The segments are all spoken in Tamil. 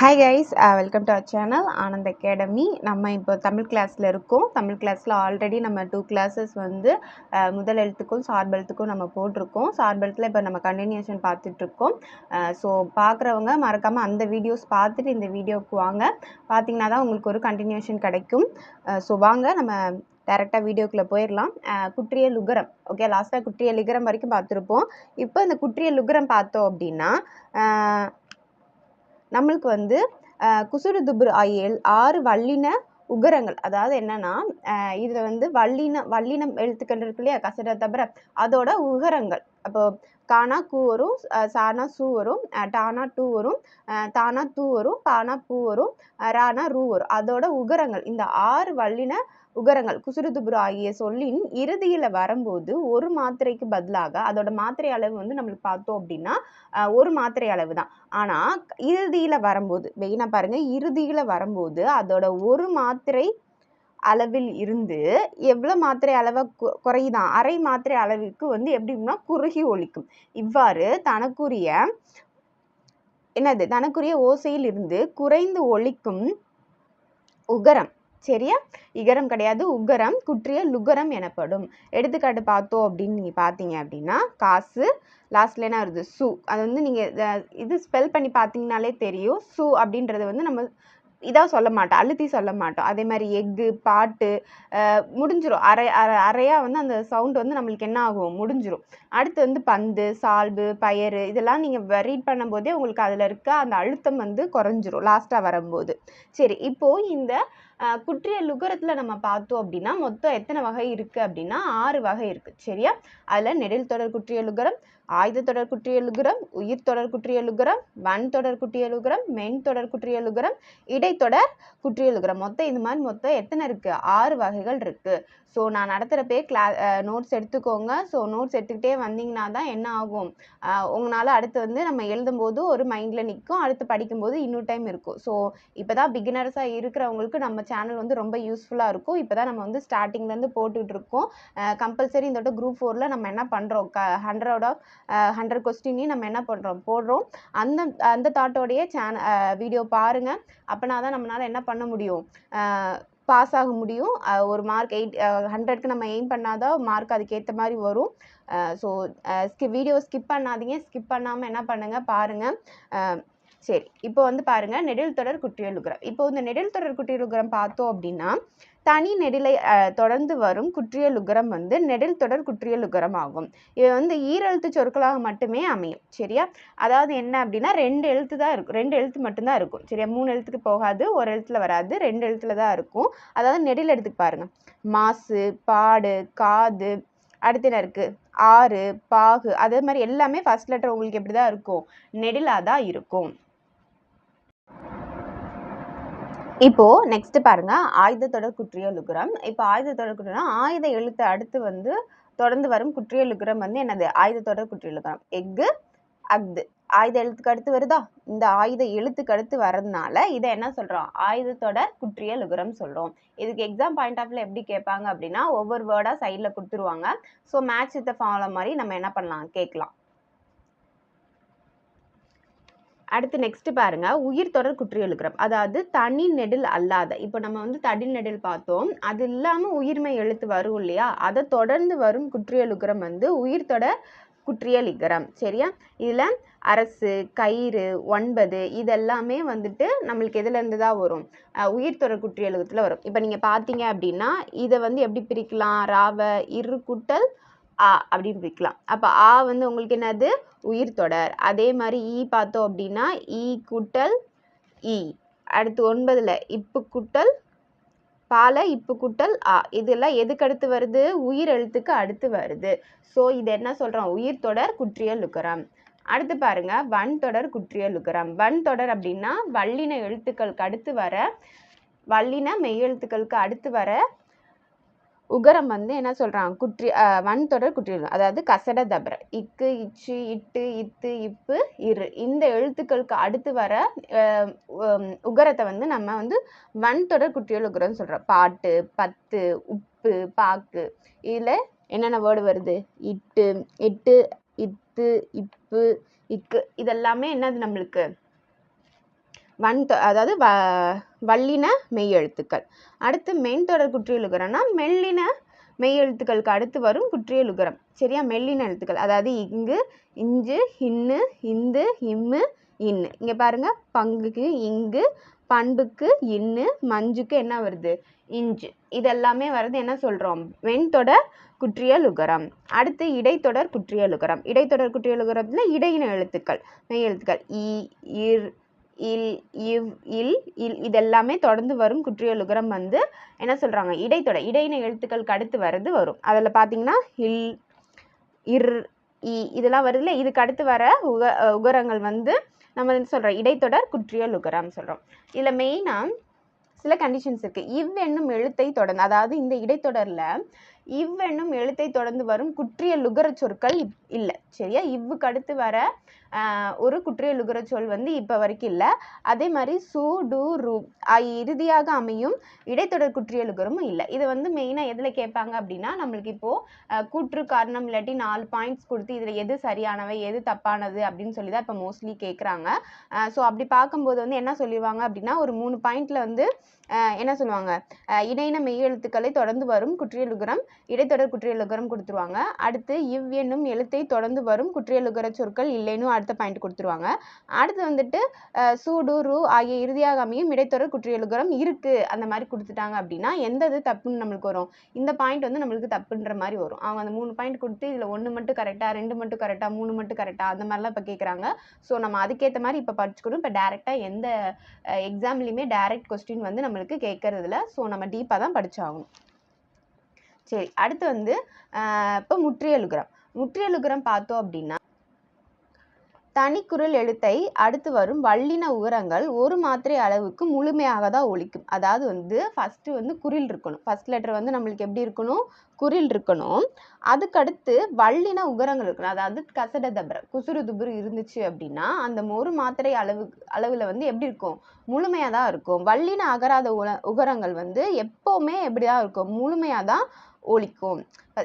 Hi guys, welcome to our channel Anand Academy. நம்ம இப்போ தமிழ் கிளாஸ்ல இருக்கோம். தமிழ் கிளாஸ்ல ஆல்ரெடி நம்ம 2 classes வந்து முதல் எழுத்துக்கும் சார்பெழுத்துக்கும் நம்ம போட்டிருக்கோம். சார்பெழுத்துல இப்போ நம்ம கண்டினியூஷன் பார்த்துட்டு இருக்கோம். ஸோ பார்க்குறவங்க மறக்காம அந்த வீடியோஸ் பார்த்துட்டு இந்த வீடியோவுக்கு வாங்க. பார்த்தீங்கன்னா தான் உங்களுக்கு ஒரு கண்டினியூஷன் கிடைக்கும். ஸோ வாங்க நம்ம டேரெக்டாக வீடியோக்குள்ளே போயிடலாம். குற்றிய லுகரம், ஓகே, லாஸ்ட்டாக குற்றிய லிகரம் வரைக்கும் பார்த்துருப்போம். இப்போ இந்த குற்றிய லுகரம் பார்த்தோம் அப்படின்னா நம்மளுக்கு வந்து குசுடு துபுரு ஆகிய 6 வல்லின உகரங்கள், அதாவது என்னன்னா இதில் வந்து வல்லினம் எழுத்துக்கள் இருக்கு இல்லையா, கசட தபர, அதோட உகரங்கள். அப்போ கானா கூ வரும், சானா சூ வரும், டானா டூ வரும், தானா தூ வரும், பானா பூ வரும், ரானா ரூ வரும். அதோட உகரங்கள், இந்த 6 வல்லின உகரங்கள் குசுடு துபுரு ஆகிய சொல்லின் இறுதியில் வரும்போது ஒரு மாத்திரைக்கு பதிலாக அதோட மாத்திரை அளவு வந்து நம்மளுக்கு பார்த்தோம் அப்படின்னா ஒரு மாத்திரை அளவு தான். ஆனால் இறுதியில் வரும்போது மெயினாக பாருங்க, இறுதியில் வரும்போது அதோட ஒரு மாத்திரை அளவில் இருந்து எவ்வளோ மாத்திரை அளவை குறையுதான், அரை மாத்திரை அளவுக்கு வந்து எப்படின்னா குறுகி ஒலிக்கும். இவ்வாறு தனக்குரிய ஓசையில் இருந்து குறைந்து ஒலிக்கும் உகரம், சரியா, இகரம் கிடையாது, உகரம் குற்றிய லுகரம் எனப்படும். எடுத்துக்காட்டு பார்த்தோம் அப்படின்னு நீங்கள் பார்த்தீங்க அப்படின்னா, காசு லாஸ்ட்ல என்ன வருது, சு. அது வந்து நீங்கள் இது ஸ்பெல் பண்ணி பார்த்தீங்கனாலே தெரியும். சு அப்படின்றது வந்து நம்ம இதாக சொல்ல மாட்டோம், அழுத்தி சொல்ல மாட்டோம். அதே மாதிரி எக்கு, பாட்டு முடிஞ்சிடும், அரையாக வந்து அந்த சவுண்ட் வந்து நம்மளுக்கு என்ன ஆகும், முடிஞ்சிடும். அடுத்து வந்து பந்து, சால்பு, பயறு, இதெல்லாம் நீங்கள் ரீட் பண்ணும்போதே உங்களுக்கு அதில் இருக்க அந்த அழுத்தம் வந்து குறைஞ்சிரும் லாஸ்ட்டாக வரும்போது. சரி, இப்போது இந்த குற்றிய லுகரத்தில் நம்ம பார்த்தோம் அப்படின்னா மொத்தம் எத்தனை வகை இருக்குது அப்படின்னா 6 வகை இருக்குது, சரியா. அதில் நெடில் தொடர் குற்றிய லுகரம், ஆயுத தொடர் குற்றிய லுகரம், உயிர் தொடர் குற்றிய லுகரம், வன் தொடர் குற்றிய லுகரம், மென் தொடர் குற்றிய லுகரம், இடைத்தொடர் குற்றிய லுகரம். இந்த மாதிரி மொத்தம் எத்தனை இருக்குது, 6 வகைகள் இருக்குது. ஸோ நான் நடத்துகிறப்பே நோட்ஸ் எடுத்துக்கோங்க. ஸோ நோட்ஸ் எடுத்துக்கிட்டே வந்தீங்கன்னா தான் என்ன ஆகும், உங்களால் அடுத்து வந்து நம்ம எழுதும்போது ஒரு மைண்டில் நிற்கும், அடுத்து படிக்கும்போது இன்னொரு டைம் இருக்கும். ஸோ இப்போ தான் பிகினர்ஸாக இருக்கிறவங்களுக்கு நம்ம சேனல் வந்து ரொம்ப யூஸ்ஃபுல்லாக இருக்கும். இப்போ தான் நம்ம வந்து ஸ்டார்டிங்லேருந்து போட்டுக்கிட்டு இருக்கோம். கம்பல்சரி இந்த குரூப் 4ல் நம்ம என்ன பண்ணுறோம், 100 கொஸ்டினையும் நம்ம என்ன பண்ணுறோம், போடுறோம். அந்த தாட்டோடைய வீடியோ பாருங்கள். அப்படின்னா தான் நம்மளால் என்ன பண்ண முடியும், பாஸ் ஆக முடியும். ஒரு மார்க் 100க்கு நம்ம எய்ம் பண்ணாதான் மார்க் அதுக்கேற்ற மாதிரி வரும். ஸோ வீடியோ ஸ்கிப் பண்ணாதீங்க, ஸ்கிப் பண்ணாமல் என்ன பண்ணுங்கள், பாருங்கள். சரி, இப்போ வந்து பாருங்க, நெடில் தொடர் குற்றிய லுகரம். இப்போ இந்த நெடில் தொடர் குற்றிய லுகரம் பார்த்தோம் அப்படின்னா தனி நெடிலை தொடர்ந்து வரும் குற்றிய லுகரம் வந்து நெடில் தொடர் குற்றிய லுகரம் ஆகும். இது வந்து ஈரெழுத்து சொற்களாக மட்டுமே அமையும், சரியா. அதாவது என்ன அப்படின்னா 2 எழுத்து தான் இருக்கும், 2 எழுத்து மட்டும்தான் இருக்கும், சரியா. 3 எழுத்துக்கு போகாது, ஒரு எழுத்துல வராது, 2 எழுத்துல தான் இருக்கும். அதாவது நெடில் எழுத்துக்கு பாருங்க, மாசு, பாடு, காது, அடுத்து என்ன இருக்கு, ஆறு, பாகு, அதே மாதிரி எல்லாமே ஃபர்ஸ்ட் லெட்டர் உங்களுக்கு எப்படி தான் இருக்கும், நெடிலாக தான் இருக்கும். இப்போ நெக்ஸ்ட் பாருங்க, ஆயுத தொடர் குற்றிய லுகரம். இப்போ ஆயுத தொடர் குற்றியம், ஆயுத எழுத்து அடுத்து வந்து தொடர்ந்து வரும் குற்றிய லுகரம் வந்து என்னது, ஆயுத தொடர் குற்றிய லுகரம். எஃகு, அஃது, ஆயுத எழுத்துக்கு அடுத்து வருதா, இந்த ஆயுத எழுத்துக்கு அடுத்து வர்றதுனால இதை என்ன சொல்றோம், ஆயுத தொடர் குற்றிய லுகரம் சொல்றோம். இதுக்கு எக்ஸாம் பாயிண்ட் ஆஃப் வியூ எப்படி கேட்பாங்க அப்படின்னா ஒவ்வொரு வேர்டா சைட்ல கொடுத்துருவாங்க. ஸோ மேட்ச் வித் ஃபார்முலா மாதிரி நம்ம என்ன பண்ணலாம், கேட்கலாம். அடுத்து நெக்ஸ்ட் பாருங்க, உயிர் தொடர் குற்றிய லுகரம். அதாவது தனி நெடில் அல்லாத, இப்போ நம்ம வந்து தடில் நெடில் பார்த்தோம், அது இல்லாம உயிர்மை எழுத்து வரும் இல்லையா, அதை தொடர்ந்து வரும் குற்றிய லுகரம் வந்து உயிர் தொடர் குற்றிய லிகரம், சரியா. இதுல அரசு, கயிறு, 9 இதெல்லாமே வந்துட்டு நம்மளுக்கு எதுல இருந்து தான் வரும், உயிர் தொடர் குற்றிய லுகத்துல வரும். இப்போ நீங்க பாத்தீங்க அப்படின்னா இதை வந்து எப்படி பிரிக்கலாம், ராவ இரு கூட்டல் ஆ அப்படின்னு பிரிக்கலாம். அப்போ ஆ வந்து உங்களுக்கு என்னது, உயிர் தொடர். அதே மாதிரி ஈ பார்த்தோம் அப்படின்னா ஈ கூட்டல் ஈ. அடுத்து 9ல் இப்பு கூட்டல் பால, இப்பு கூட்டல் ஆ. இதெல்லாம் எதுக்கு அடுத்து வருது, உயிர் எழுத்துக்கு அடுத்து வருது. ஸோ இது என்ன சொல்றோம், உயிர் தொடர் குற்றிய லுகரம். அடுத்து பாருங்க, வன் தொடர் குற்றிய லுகரம். வன் தொடர் அப்படின்னா வல்லின எழுத்துக்களுக்கு அடுத்து வர, வல்லின மெய்யெழுத்துக்களுக்கு அடுத்து வர உகரம் வந்து என்ன சொல்றாங்க, வன் தொடர் குற்றிய, அதாவது கசட தபர, இக்கு, இச்சு, இட்டு, இத்து, இப்பு, இரு, இந்த எழுத்துக்களுக்கு அடுத்து வர உகரத்தை வந்து நம்ம வந்து வன் தொடர் குற்றியல் உகரம் சொல்றோம். பாட்டு, பத்து, உப்பு, பாக்கு, இதுல என்னென்ன வேர்டு வருது, இட்டு, இட்டு, இத்து, இப்பு, இக்கு, இதெல்லாமே என்னது நம்மளுக்கு அதாவது வல்லின மெய் எழுத்துக்கள். அடுத்து மென்தொடர் குற்றியல் உகரம்னா மெல்லின மெய் எழுத்துக்களுக்கு அடுத்து வரும் குற்றியல் உகரம். சரியா? மெல்லின எழுத்துக்கள், அதாவது இங்கு, இஞ்சு, இன்னு, இந்து, இம்மு, இன்னு. இங்க பாருங்க, பங்குக்கு இங்கு, பண்புக்கு இன்னு, மஞ்சுக்கு என்ன வருது? இஞ்சு. இதெல்லாமே வருது என்ன சொல்றோம்? வெண்தொடர் குற்றியல் உகரம். அடுத்து இடைத்தொடர் குற்றியல் உகரம். இடைத்தொடர் குற்றியல் உகரத்துல இடையின எழுத்துக்கள், மெய் எழுத்துக்கள் இ, இர், இல், இவ், இல், இல் இதெல்லாமே தொடர்ந்து வரும் குற்றியல் உகரம் வந்து என்ன சொல்றாங்க? இடைத்தொடர். இடையின எழுத்துக்களுக்கு அடுத்து வர்றது வரும். அதில் பார்த்தீங்கன்னா இல், இர், இ இதெல்லாம் வருதுல்ல, இதுக்கு அடுத்து வர உகரங்கள் வந்து நம்ம என்ன சொல்கிறோம்? இடைத்தொடர் குற்றியல் உகரம் சொல்கிறோம். இதில் மெயினாக சில கண்டிஷன்ஸ் இருக்குது. இவ் என்னும் எழுத்தை தொடர்ந்து, அதாவது இந்த இடைத்தொடரில் இவ் என்னும் எழுத்தை தொடர்ந்து வரும் குற்றியல் உகர சொற்கள் இல்லை. சரியா? இவ்வுக்கு அடுத்து வர ஒரு குற்றியல் உகர சொல் வந்து இப்போ வரைக்கும் இல்லை. அதே மாதிரி சு, டு, ரு இறுதியாக அமையும் இடைத்தொடர் குற்றியல் உகரமும் இல்லை. இது வந்து மெயினாக எதில் கேட்பாங்க அப்படின்னா, நம்மளுக்கு இப்போது கூற்று காரணம் இல்லாட்டி 4 பாயிண்ட்ஸ் கொடுத்து இதில் எது சரியானவை எது தப்பானது அப்படின்னு சொல்லி தான் இப்போ மோஸ்ட்லி கேட்குறாங்க. ஸோ அப்படி பார்க்கும்போது வந்து என்ன சொல்லிடுவாங்க அப்படின்னா, ஒரு 3 பாயிண்டில் வந்து என்ன சொல்லுவாங்க? இடையின மெய் எழுத்துக்களை தொடர்ந்து வரும் குற்றியல் உகரம், இடைத்தொடர் குற்றியல் உகரம் கொடுத்துருவாங்க. அடுத்து இவ் என்னும் எழுத்தை தொடர்ந்து வரும் குற்றியல் உகர சொற்கள் இல்லைன்னு அடுத்த பாயிண்ட் கொடுத்துருவாங்க. அடுத்து வந்துட்டு சு, டு, ரு ஆகிய இறுதியாக அமையும் இடைத்தொடர் குற்றியல் உகரம் இருக்குது அந்த மாதிரி கொடுத்துட்டாங்க அப்படின்னா எந்த இது தப்புன்னு நம்மளுக்கு வரும்? இந்த பாயிண்ட் வந்து நம்மளுக்கு தப்புன்ற மாதிரி வரும். அவங்க அந்த 3 பாயிண்ட் கொடுத்து இதில் 1 மட்டும் கரெக்டாக, 2 மட்டும் கரெக்டாக, 3 மட்டும் கரெக்டாக அந்த மாதிரிலாம் இப்போ கேட்குறாங்க. ஸோ நம்ம அதுக்கேற்ற மாதிரி இப்போ படிச்சுக்கணும். இப்போ டேரெக்டாக எந்த எக்ஸாம்லேயுமே டேரெக்ட் கொஸ்டின் வந்து நம்மளுக்கு கேட்கறதில்ல. ஸோ நம்ம டீப்பாக தான் படிச்சாகணும். சரி, அடுத்து வந்து இப்போ முற்றியல் உகரம். முற்றியல் உகரம் பார்த்தோம் அப்படின்னா தனிக்குறில் எழுத்தை அடுத்து வரும் வல்லின உகரங்கள் ஒரு மாத்திரை அளவுக்கு முழுமையாக தான் ஒலிக்கும். அதாவது வந்து ஃபஸ்ட்டு வந்து குறில் இருக்கணும். ஃபஸ்ட் லெட்டர் வந்து நம்மளுக்கு எப்படி இருக்கணும்? குறில் இருக்கணும். அதுக்கடுத்து வல்லின உகரங்கள் இருக்கணும். அதாவது கசட தபர குசுறு துபுரு இருந்துச்சு அப்படின்னா அந்த ஒரு மாத்திரை அளவில் வந்து எப்படி இருக்கும்? முழுமையாக தான் இருக்கும். வல்லின அகராத உகரங்கள் வந்து எப்போவுமே எப்படி தான் இருக்கும்? முழுமையாக தான் ஒலிக்கும்.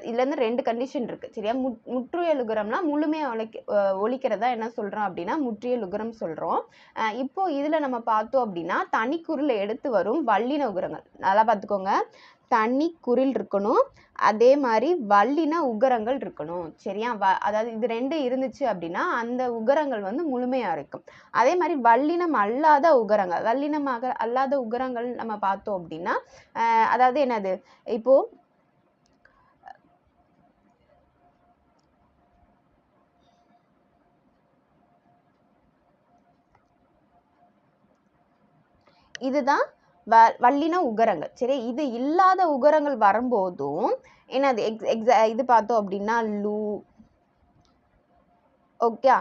இதுலேருந்து 2 கண்டிஷன் இருக்குது. சரியா? முற்றியல் உகரம்னா முழுமையாக ஒலிக்கிறதா என்ன சொல்கிறோம் அப்படின்னா முற்றியல் உகரம் சொல்கிறோம். இப்போ இதில் நம்ம பார்த்தோம் அப்படின்னா தனிக்குறில் எடுத்து வரும் வல்லின உகரங்கள் நல்லா பார்த்துக்கோங்க. தனி குறில் இருக்கணும், அதே மாதிரி வல்லின உகரங்கள் இருக்கணும். சரியா? அதாவது இது 2 இருந்துச்சு அப்படின்னா அந்த உகரங்கள் வந்து முழுமையாக இருக்கும். அதே மாதிரி வல்லினம் அல்லாத உகரங்கள், வல்லினமாக அல்லாத உகரங்கள் நம்ம பார்த்தோம் அப்படின்னா அதாவது என்னது? இப்போது இதுதான் வல்லின உகரங்கள். சரி, இது இல்லாத உகரங்கள் வரும்போதும் என்னது இது பார்த்தோம் அப்படின்னா லு, ஓகே,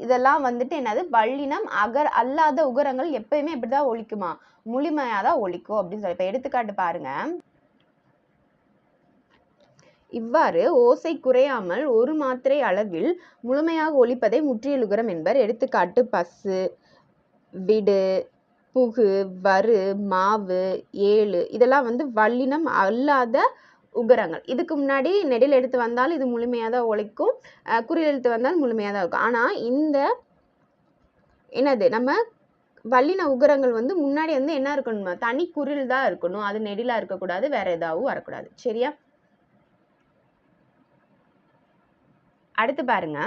இதெல்லாம் வந்துட்டு என்னது? வல்லினம் அல்லாத உகரங்கள் எப்பயுமே எப்படிதான் ஒலிக்குமா? முழுமையாக தான் ஒலிக்கும் அப்படின்னு சொல்லி. இப்போ எடுத்துக்காட்டு பாருங்க. இவ்வாறு ஓசை குறையாமல் ஒரு மாத்திரை அளவில் முழுமையாக ஒலிப்பதை முற்றியல் உகரம் என்பர். எடுத்துக்காட்டு பசு, விடு, புகு, வரு, மாவு, ஏழு இதெல்லாம் வந்து வல்லினம் அல்லாத உகரங்கள். இதுக்கு முன்னாடி நெடில் எழுத்து வந்தாலும் இது முழுமையாக தான் ஒலிக்கும், குறில் எழுத்து வந்தாலும் முழுமையாக தான் இருக்கும். ஆனால் இந்த என்னது நம்ம வல்லின உகரங்கள் வந்து முன்னாடி வந்து என்ன இருக்கணுமா? தனி குறில் தான் இருக்கணும். அது நெடிலாக இருக்கக்கூடாது, வேற ஏதாவும் வரக்கூடாது. சரியா? அடுத்து பாருங்க,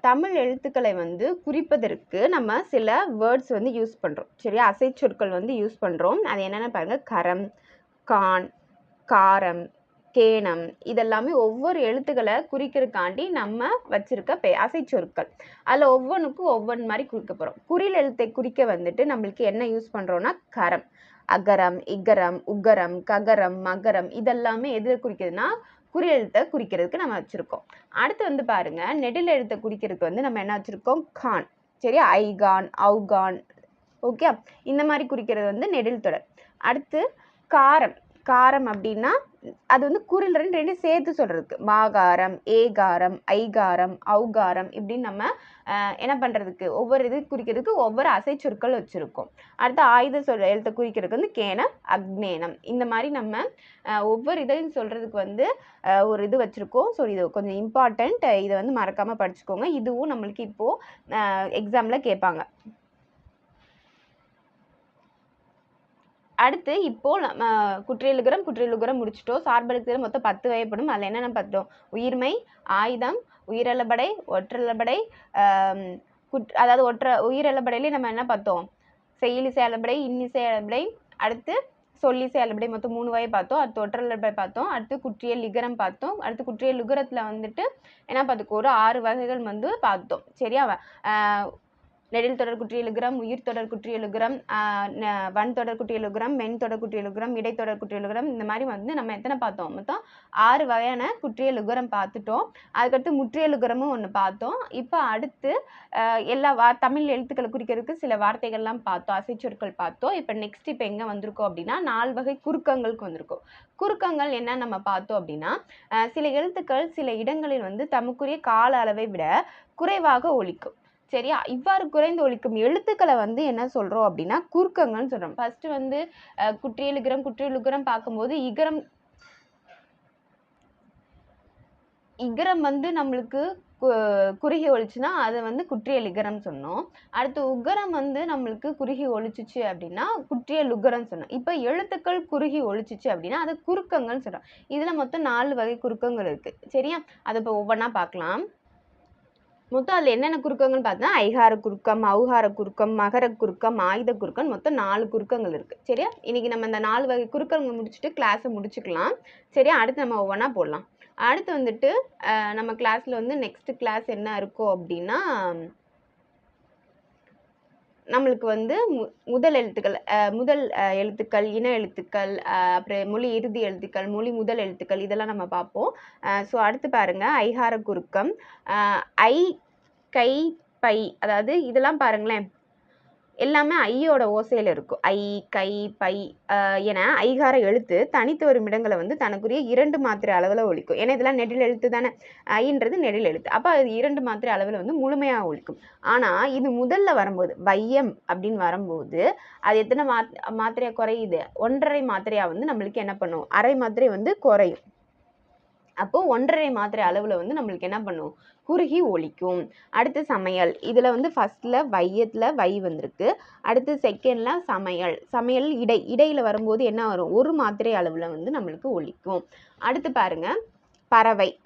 தமிழ் எழுத்துக்களை வந்து குறிப்பதற்கு நம்ம சில வேர்ட்ஸ் வந்து யூஸ் பண்ணுறோம். சரியா? அசைச்சொற்கள் வந்து யூஸ் பண்ணுறோம். அது என்னென்ன பாருங்கள். கரம், கான், காரம், கேனம் இதெல்லாமே ஒவ்வொரு எழுத்துக்களை குறிக்கிறதுக்காண்டி நம்ம வச்சிருக்க அசைச்சொற்கள். அதில் ஒவ்வொன்றுக்கும் ஒவ்வொன்று மாதிரி குறிக்க போகிறோம். குறில் எழுத்தை குறிக்க வந்துட்டு நம்மளுக்கு என்ன யூஸ் பண்ணுறோன்னா கரம், அகரம், இகரம், உகரம், ககரம், மகரம் இதெல்லாமே எது குறிக்கிறதுனா குறில் எழுத்தை குறிக்கிறதுக்கு நம்ம வச்சுருக்கோம். அடுத்து வந்து பாருங்க, நெடில் எழுத்தை குறிக்கிறதுக்கு வந்து நம்ம என்ன வச்சுருக்கோம்? கான். சரியா? ஐகான், அவுகான், ஓகே, இந்த மாதிரி குறிக்கிறது வந்து நெடில் தொடர். அடுத்து காரம். காரம் அப்படின்னா அது வந்து குறில் ரெண்டு சேர்த்து சொல்கிறதுக்கு மாகாரம், ஏகாரம், ஐகாரம், ஔகாரம் இப்படின்னு நம்ம என்ன பண்ணுறதுக்கு ஒவ்வொரு இது குறிக்கிறதுக்கு ஒவ்வொரு அசைச்சொற்கள் வச்சுருக்கோம். அடுத்து ஆயுத எழுத்தை குறிக்கிறதுக்கு வந்து கேனம், அக்னேனம் இந்த மாதிரி நம்ம ஒவ்வொரு இதையும் சொல்கிறதுக்கு வந்து ஒரு இது வச்சுருக்கோம். ஸோ இது கொஞ்சம் இம்பார்ட்டண்ட், இதை வந்து மறக்காமல் படிச்சுக்கோங்க. இதுவும் நம்மளுக்கு இப்போது எக்ஸாமில் கேட்பாங்க. அடுத்து இப்போ நம்ம குற்றியலுகரம் முடிச்சிட்டோம். சார்பெழுத்துகள் மொத்தம் 10 வகைப்படும். அதில் என்னென்ன பார்த்தோம்? உயிர்மெய், ஆயுதம், உயிரெழபடை, ஒற்றெழபடை, அதாவது உயிரெழபடையிலே நம்ம என்ன பார்த்தோம்? செய்யுளிசை அளபடை, இன்னிசை அளபடை, அடுத்து சொல்லிசை அளபடை, மொத்தம் 3 வகை பார்த்தோம். அடுத்து ஒற்றெழபடை பார்த்தோம். அடுத்து குற்றியல் லிகரம் பார்த்தோம். அடுத்து குற்றியல் லிகரத்தில் வந்துட்டு என்ன பார்த்துக்கோ, ஒரு 6 வகைகள் வந்து பார்த்தோம். சரியா? நெடில் தொடர் குற்றியலுகரம், உயிர் தொடர் குற்றியலுகரம், வன் தொடர் குற்றியலுகரம், மென் தொடர் குற்றியலுகரம், இடைத்தொடர் குற்றியலுகரம், இந்த மாதிரி வந்து நம்ம எத்தனை பார்த்தோம்? மொத்தம் 6 வகையான குற்றியலுகரம் பார்த்துட்டோம். அதுக்கடுத்து முற்றியலுகரமும் ஒன்று பார்த்தோம். இப்போ அடுத்து எல்லா தமிழ் எழுத்துக்களை குறிக்கிறதுக்கு சில வார்த்தைகள்லாம் பார்த்தோம், அசைச்சொற்கள் பார்த்தோம். இப்போ நெக்ஸ்ட் இப்போ எங்கே வந்திருக்கோம் அப்படின்னா 4 வகை குறுக்கங்களுக்கு வந்திருக்கோம். குறுக்கங்கள் என்ன நம்ம பார்த்தோம் அப்படின்னா, சில எழுத்துக்கள் சில இடங்களில் வந்து தமக்குரிய கால அளவை விட குறைவாக ஒலிக்கும். சரியா? இவ்வாறு குறைந்து ஒலிக்கும் எழுத்துக்களை வந்து என்ன சொல்றோம் அப்படின்னா குறுக்கங்கள்னு சொல்றோம். ஃபர்ஸ்ட் வந்து குற்றியலுகரம் பார்க்கும்போது இகரம் வந்து நம்மளுக்கு குறுகி ஒலிச்சுன்னா அதை வந்து குற்றியலிகரம் சொன்னோம். அடுத்து உகரம் வந்து நம்மளுக்கு குறுகி ஒலிச்சிச்சு அப்படின்னா குற்றியலுகரம் சொன்னோம். இப்போ எழுத்துக்கள் குறுகி ஒலிச்சிச்சு அப்படின்னா அது குறுக்கங்கள்னு சொல்றோம். இதுல மொத்தம் 4 வகை குறுக்கங்கள் இருக்கு. சரியா? அதை இப்போ ஒவ்வொன்றா பார்க்கலாம். மொத்தம் அதில் என்னென்ன குறுக்கங்கள்னு பார்த்தா ஐகார குறுக்கம், ஔகார குறுக்கம், மகர குறுக்கம், ஆயுத குறுக்கம், மொத்தம் 4 குறுக்கங்கள் இருக்குது. சரியா? இன்னைக்கு நம்ம இந்த 4 வகை குறுக்கங்கள் முடிச்சுட்டு கிளாஸை முடிச்சுக்கலாம். சரியா? அடுத்து நம்ம ஒவ்வொன்றா போடலாம். அடுத்து வந்துட்டு நம்ம கிளாஸில் வந்து நெக்ஸ்ட் கிளாஸ் என்ன இருக்கோ அப்படின்னா நம்மளுக்கு வந்து முதல் எழுத்துக்கள், இன எழுத்துக்கள், அப்புறம் மொழி இறுதி எழுத்துக்கள், மொழி முதல் எழுத்துக்கள், இதெல்லாம் நம்ம பார்ப்போம். ஸோ அடுத்து பாருங்க, ஐகார குறுக்கம், ஐ, கை, பை, அதாவது இதெல்லாம் பாருங்களேன், எல்லாமே ஐயோட ஓசையில் இருக்கும். ஐ, கை, பை என ஐகார எழுத்து தனித்து வரும் இடங்களை வந்து தனக்குரிய 2 மாத்திரை அளவில் ஒலிக்கும். ஏன்னா இதெல்லாம் நெடில் எழுத்து தானே, ஐன்றது நெடில் எழுத்து. அப்போ அது 2 மாத்திரை அளவில் வந்து முழுமையாக ஒலிக்கும். ஆனால் இது முதல்ல வரும்போது வையம் அப்படின்னு வரும்போது அது எத்தனை மாத்திரையாக குறையுது? 1.5 மாத்திரையாக வந்து நம்மளுக்கு என்ன பண்ணும்? அரை மாத்திரை வந்து குறையும். அப்போ 1.5 மாத்திரை அளவில் வந்து நம்மளுக்கு என்ன பண்ணும்? குறுகி ஒலிக்கும். அடுத்து சமையல், இதில் வந்து ஃபர்ஸ்ட்ல வையத்தில் வை வந்திருக்கு. அடுத்து செகண்ட்ல சமையல் இடையில வரும்போது என்ன வரும்? 1 மாத்திரை அளவில் வந்து நம்மளுக்கு ஒலிக்கும். அடுத்து பாருங்க,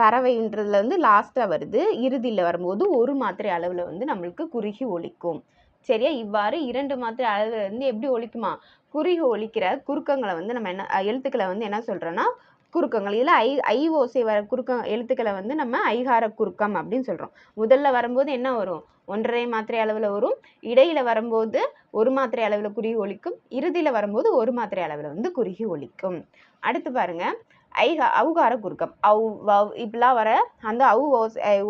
பறவைன்றதுல வந்து லாஸ்ட்டாக வருது, இறுதியில் வரும்போது 1 மாத்திரை அளவில் வந்து நம்மளுக்கு குறுகி ஒலிக்கும். சரியா? இவ்வாறு 2 மாத்திரை அளவில் வந்து எப்படி ஒலிக்குமா? குறுகி ஒலிக்கிற குறுக்கங்களை வந்து நம்ம என்ன எழுத்துக்களை வந்து என்ன சொல்றோம்னா குறுக்கங்கள். இதில் ஐ ஓசை வர எழுத்துக்களை வந்து நம்ம ஐகார குறுக்கம் அப்படின்னு சொல்கிறோம். முதல்ல வரும்போது என்ன வரும்? 1.5 மாத்திரை அளவில் வரும். இடையில வரும்போது 1 மாத்திரை அளவில் குறுகி ஒலிக்கும். இறுதியில் வரும்போது 1 மாத்திரை அளவில் வந்து குறுகி ஒலிக்கும். அடுத்து பாருங்க, ஔகார குறுக்கம். இப்படிலாம் வர அந்த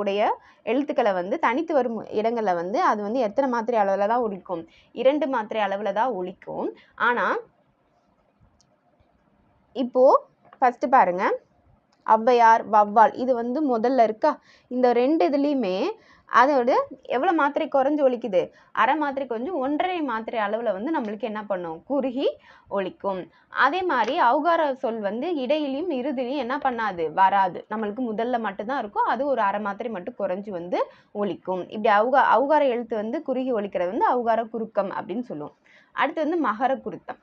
உடைய எழுத்துக்களை வந்து தனித்து வரும் இடங்களில் வந்து அது வந்து எத்தனை மாத்திரை அளவில் தான் ஒலிக்கும்? 2 மாத்திரை அளவில் தான் ஒலிக்கும். ஆனால் இப்போ ஃபர்ஸ்ட் பாருங்க, ஔவையார், வவ்வால், இது வந்து முதல்ல இருக்கா? இந்த 2 இதுலேயுமே அதோட எவ்வளோ மாத்திரை குறைஞ்சு ஒலிக்குது? அரை மாத்திரை கொஞ்சம் 1.5 மாத்திரை அளவில் வந்து நம்மளுக்கு என்ன பண்ணும்? குறுகி ஒலிக்கும். அதே மாதிரி ஔகார சொல் வந்து இடையிலையும் இறுதியிலையும் என்ன பண்ணாது? வராது. நம்மளுக்கு முதல்ல மட்டும்தான் இருக்கும். அது ஒரு அரை மாத்திரை மட்டும் குறைஞ்சி வந்து ஒலிக்கும். இப்படி ஔகார எழுத்து வந்து குறுகி ஒலிக்கிறது வந்து ஔகார குறுக்கம் அப்படின்னு சொல்லுவோம். அடுத்து வந்து மகர குறுக்கம்.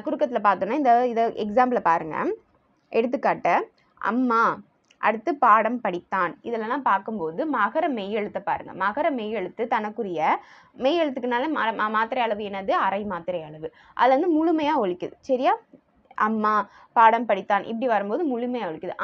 குறுக்கத்தில் பார்த்தோன்னா இதை எக்ஸாம்பிளை பாருங்க. எடுத்துக்காட்ட அம்மா, அடுத்து பாடம் படித்தான், இதெல்லாம் பார்க்கும்போது மகர மெய் எழுத்தை பாருங்க. மகர மெய் எழுத்து தனக்குரிய மெய் எழுத்துக்குனால மாத்திரை அளவு என்னது? அரை மாத்திரை அளவு. அதுல வந்து முழுமையா ஒலிக்குது. சரியா? அம்மா, பாடம் படித்தான், இப்படி வரும்போது முழுமையா ஒலிக்குது.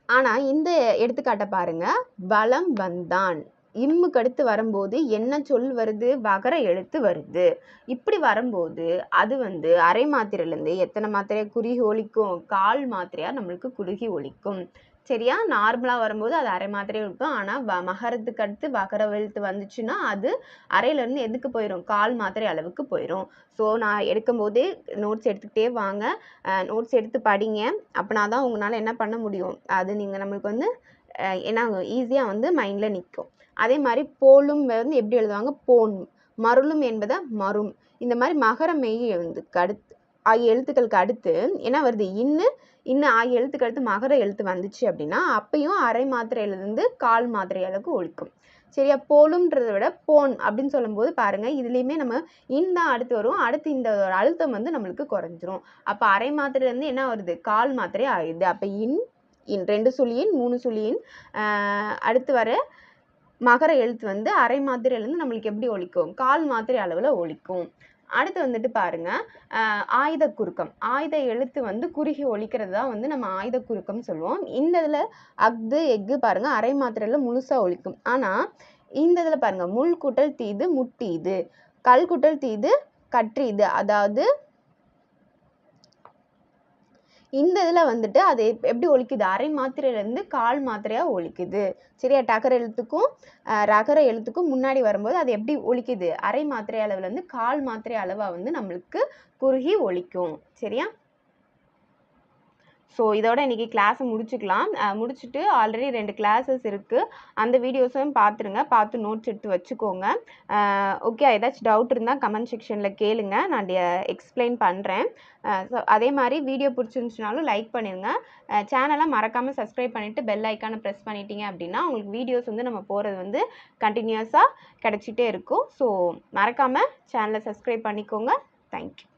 ஆனா இந்த எடுத்துக்காட்டை பாருங்க, வலம் வந்தான், இம்முக்கு அடுத்து வரும்போது என்ன சொல் வருது? வகர எழுத்து வருது. இப்படி வரும்போது அது வந்து அரை மாத்திரையிலேருந்து எத்தனை மாத்திரையா குறுகி ஒலிக்கும்? 1/4 மாத்திரையா நம்மளுக்கு குறுகி ஒலிக்கும். சரியா? நார்மலாக வரும்போது அது அரை மாத்திரை இருக்கும். ஆனால் மகரத்துக்கு அடுத்து வகர எழுத்து வந்துச்சுன்னா அது அரையிலேருந்து எதுக்கு போயிடும்? 1/4 மாத்திரை அளவுக்கு போயிடும். ஸோ நான் எடுக்கும்போதே நோட்ஸ் எடுத்துக்கிட்டே வாங்க, நோட்ஸ் எடுத்து படிங்க. அப்படின்னா தான் உங்களால் என்ன பண்ண முடியும்? அது நம்மளுக்கு வந்து என்ன ஈஸியாக வந்து மைண்டில் நிற்கும். அதே மாதிரி போலும் வந்து எப்படி எழுதுவாங்க? போன். மருளும் என்பதை மரும். இந்த மாதிரி மகர மெய் வந்து அடுத்து ஆகிய எழுத்துக்களுக்கு அடுத்து என்ன வருது? இன்னும் ஆகிய எழுத்துக்கு அடுத்து மகர எழுத்து வந்துச்சு அப்படின்னா அப்பயும் அரை மாத்திரையிலிருந்து 1/4 மாத்திரை அளவுக்கு ஒலிக்கும். சரியா? போலும்ன்றதை விட போன் அப்படின்னு சொல்லும்போது பாருங்க, இதுலேயுமே நம்ம இன் தான் அடுத்து வரும். அடுத்து இந்த அழுத்தம் வந்து நம்மளுக்கு குறைஞ்சிரும். அப்போ அரை மாத்திரையிலேருந்து என்ன வருது? கால் மாத்திரை ஆயிடுது. அப்போ இன் 2 சுழியின் 3 சுழியின் அடுத்து வர மகர எழுத்து வந்து அரை மாத்திரையிலேருந்து நம்மளுக்கு எப்படி ஒலிக்கும்? கால் மாத்திரை அளவில் ஒலிக்கும். அடுத்து வந்துட்டு பாருங்க, ஆயுத குறுக்கம். ஆயுத எழுத்து வந்து குறுகி ஒலிக்கிறது தான் வந்து நம்ம ஆயுத குறுக்கம் சொல்லுவோம். இந்த இதில் அஃது எஃகு பாருங்க அரை மாத்திரையில் முழுசாக ஒலிக்கும். ஆனால் இந்த இதில் பாருங்க, முள் கூட்டல் தீது முட்டீது, கல் கூட்டல் தீது கற்றீது. அதாவது இந்த இதில் வந்துட்டு அது எப்படி ஒலிக்குது? அரை மாத்திரையிலேருந்து கால் மாத்திரையாக ஒலிக்குது. சரியா? டகர எழுத்துக்கும் ரகர எழுத்துக்கும் முன்னாடி வரும்போது அது எப்படி ஒலிக்குது? அரை மாத்திரை அளவுலேருந்து கால் மாத்திரை அளவாக வந்து நம்மளுக்கு குறுகி ஒலிக்கும். சரியா? ஸோ இதோட இன்றைக்கி கிளாஸை முடிச்சுக்கலாம். முடிச்சுட்டு ஆல்ரெடி 2 கிளாஸஸ் இருக்குது, அந்த வீடியோஸையும் பார்த்துருங்க. பார்த்து நோட்ஸ் எடுத்து வச்சுக்கோங்க. ஓகே, ஏதாச்சும் டவுட் இருந்தால் கமெண்ட் செக்ஷனில் கேளுங்க, நான் எக்ஸ்பிளைன் பண்ணுறேன். ஸோ அதே மாதிரி வீடியோ பிடிச்சிருந்துச்சுனாலும் லைக் பண்ணிடுங்க. சேனலை மறக்காமல் சப்ஸ்கிரைப் பண்ணிவிட்டு பெல் ஐக்கானை ப்ரெஸ் பண்ணிட்டீங்க அப்படின்னா உங்களுக்கு வீடியோஸ் வந்து நம்ம போகிறது வந்து கண்டினியூஸாக கிடச்சிட்டே இருக்கும். ஸோ மறக்காமல் சேனலை சப்ஸ்கிரைப் பண்ணிக்கோங்க. தேங்க்யூ.